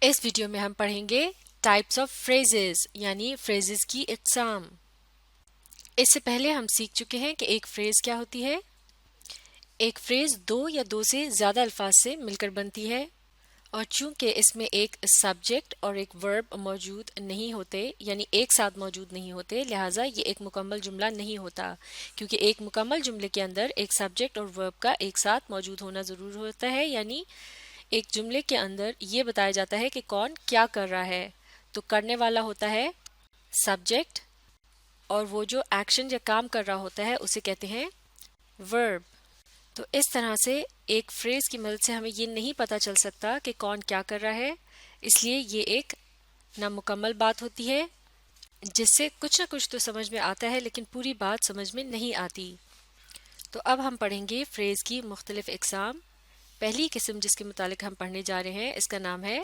اس video میں ہم پڑھیں گے ٹائپس آف فریزز یعنی فریزز کی اقسام۔ اس سے پہلے ہم سیکھ چکے ہیں کہ ایک فریز کیا ہوتی ہے۔ ایک فریز دو یا دو سے زیادہ الفاظ سے مل کر بنتی ہے، اور چونکہ اس میں ایک سبجیکٹ اور ایک ورب موجود نہیں ہوتے یعنی ایک ساتھ موجود نہیں ہوتے، لہٰذا یہ ایک مکمل جملہ نہیں ہوتا، کیونکہ ایک مکمل جملے کے اندر ایک سبجیکٹ اور ورب کا ایک ساتھ موجود ہونا ضرور ہوتا ہے، یعنی ایک جملے کے اندر یہ بتایا جاتا ہے کہ کون کیا کر رہا ہے، تو کرنے والا ہوتا ہے سبجیکٹ، اور وہ جو ایکشن یا کام کر رہا ہوتا ہے اسے کہتے ہیں ورب۔ تو اس طرح سے ایک فریز کی مدد سے ہمیں یہ نہیں پتہ چل سکتا کہ کون کیا کر رہا ہے، اس لیے یہ ایک نامکمل بات ہوتی ہے جس سے کچھ نہ کچھ تو سمجھ میں آتا ہے لیکن پوری بات سمجھ میں نہیں آتی۔ تو اب ہم پڑھیں گے فریز کی مختلف اقسام۔ پہلی قسم جس کے متعلق ہم پڑھنے جا رہے ہیں اس کا نام ہے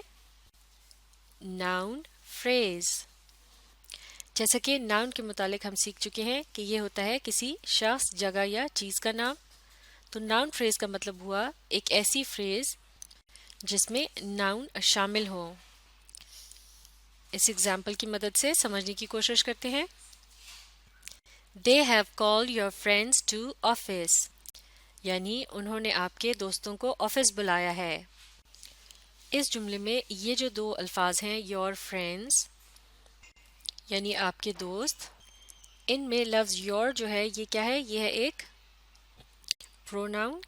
ناؤن فریز۔ جیسا کہ ناؤن کے متعلق ہم سیکھ چکے ہیں کہ یہ ہوتا ہے کسی شخص، جگہ یا چیز کا نام۔ تو ناؤن فریز کا مطلب ہوا ایک ایسی فریز جس میں ناؤن شامل ہو۔ اس ایگزامپل کی مدد سے سمجھنے کی کوشش کرتے ہیں۔ They have called your friends to office، یعنی انہوں نے آپ کے دوستوں کو آفس بلایا ہے۔ اس جملے میں یہ جو دو الفاظ ہیں your friends یعنی آپ کے دوست، ان میں لفظ your جو ہے یہ کیا ہے؟ یہ ہے ایک پروناؤن۔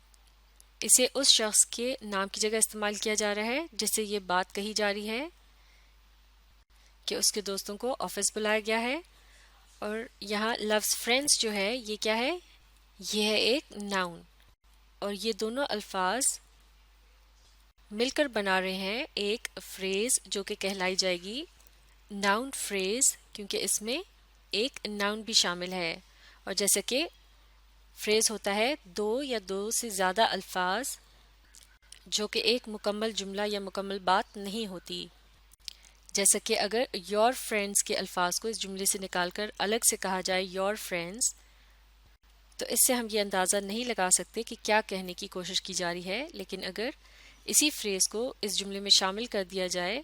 اسے اس شخص کے نام کی جگہ استعمال کیا جا رہا ہے جس سے یہ بات کہی جا رہی ہے کہ اس کے دوستوں کو آفس بلایا گیا ہے، اور یہاں لفظ فرینڈس جو ہے یہ کیا ہے؟ یہ ہے ایک ناؤن، اور یہ دونوں الفاظ مل کر بنا رہے ہیں ایک فریز جو کہ کہلائی جائے گی ناؤن فریز، کیونکہ اس میں ایک ناؤن بھی شامل ہے۔ اور جیسے کہ فریز ہوتا ہے دو یا دو سے زیادہ الفاظ جو کہ ایک مکمل جملہ یا مکمل بات نہیں ہوتی۔ جیسا کہ اگر یور فرینڈس کے الفاظ کو اس جملے سے نکال کر الگ سے کہا جائے یور فرینڈس، تو اس سے ہم یہ اندازہ نہیں لگا سکتے کہ کیا کہنے کی کوشش کی جا رہی ہے، لیکن اگر اسی فریز کو اس جملے میں شامل کر دیا جائے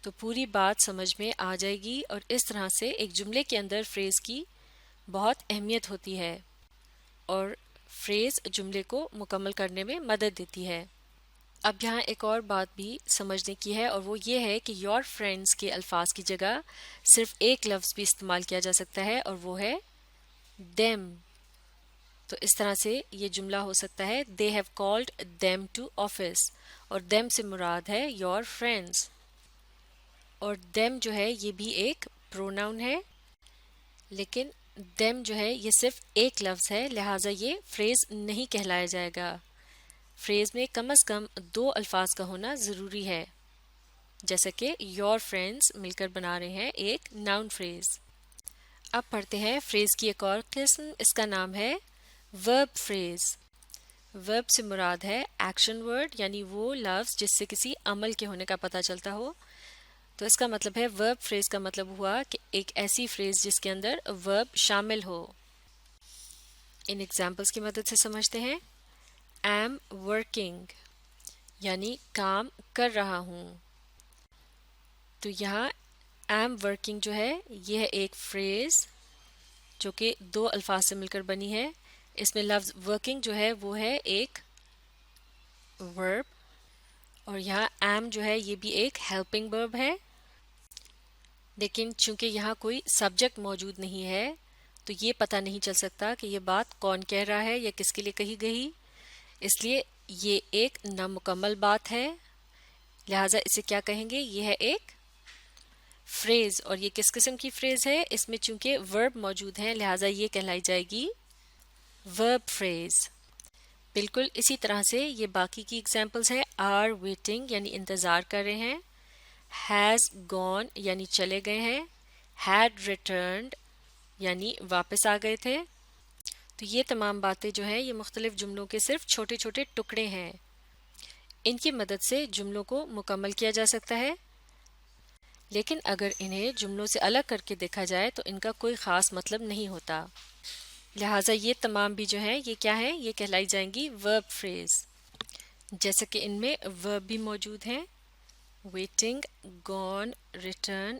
تو پوری بات سمجھ میں آ جائے گی، اور اس طرح سے ایک جملے کے اندر فریز کی بہت اہمیت ہوتی ہے اور فریز جملے کو مکمل کرنے میں مدد دیتی ہے۔ اب یہاں ایک اور بات بھی سمجھنے کی ہے، اور وہ یہ ہے کہ یور فرینڈس کے الفاظ کی جگہ صرف ایک لفظ بھی استعمال کیا جا سکتا ہے، اور وہ ہے them۔ تو اس طرح سے یہ جملہ ہو سکتا ہے they have called them to office، اور them سے مراد ہے your friends، اور them جو ہے یہ بھی ایک پروناؤن ہے، لیکن them جو ہے یہ صرف ایک لفظ ہے، لہٰذا یہ فریز نہیں کہلایا جائے گا۔ فریز میں کم از کم دو الفاظ کا ہونا ضروری ہے، جیسا کہ your friends مل کر بنا رہے ہیں ایک ناؤن فریز۔ اب پڑھتے ہیں فریز کی ایک اور قسم، اس کا نام ہے ورب فریز۔ ورب سے مراد ہے ایکشن ورڈ، یعنی وہ لفظ جس سے کسی عمل کے ہونے کا پتہ چلتا ہو۔ تو اس کا مطلب ہے ورب فریز کا مطلب ہوا کہ ایک ایسی فریز جس کے اندر ورب شامل ہو۔ ان ایگزامپلس کی مدد سے سمجھتے ہیں۔ am working یعنی کام کر رہا ہوں۔ تو یہاں am working جو ہے یہ ہے ایک فریز جو کہ دو الفاظ سے مل کر بنی ہے۔ اس میں لفظ working جو ہے وہ ہے ایک verb، اور یہاں am جو ہے یہ بھی ایک helping verb ہے، لیکن چونکہ یہاں کوئی سبجیکٹ موجود نہیں ہے تو یہ پتہ نہیں چل سکتا کہ یہ بات کون کہہ رہا ہے یا کس کے لیے کہی گئی، اس لیے یہ ایک نامکمل بات ہے، لہٰذا اسے کیا کہیں گے؟ یہ ہے ایک فریز، اور یہ کس قسم کی فریز ہے؟ اس میں چونکہ ورب موجود ہے لہٰذا یہ کہلائی جائے گی ورب فریز۔ بالکل اسی طرح سے یہ باقی کی ایگزامپلس ہیں۔ آر ویٹنگ یعنی انتظار کر رہے ہیں، ہیز گون یعنی چلے گئے ہیں، ہیڈ ریٹرنڈ یعنی واپس آ گئے تھے۔ تو یہ تمام باتیں جو ہیں یہ مختلف جملوں کے صرف چھوٹے چھوٹے ٹکڑے ہیں، ان کی مدد سے جملوں کو مکمل کیا جا سکتا ہے، لیکن اگر انہیں جملوں سے الگ کر کے دیکھا جائے تو ان کا کوئی خاص مطلب نہیں ہوتا، لہٰذا یہ تمام بھی جو ہیں یہ کیا ہیں؟ یہ کہلائی جائیں گی ورب فریز، جیسے کہ ان میں ورب بھی موجود ہیں۔ waiting, gone, return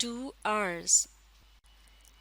2 hours,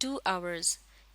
2 hours,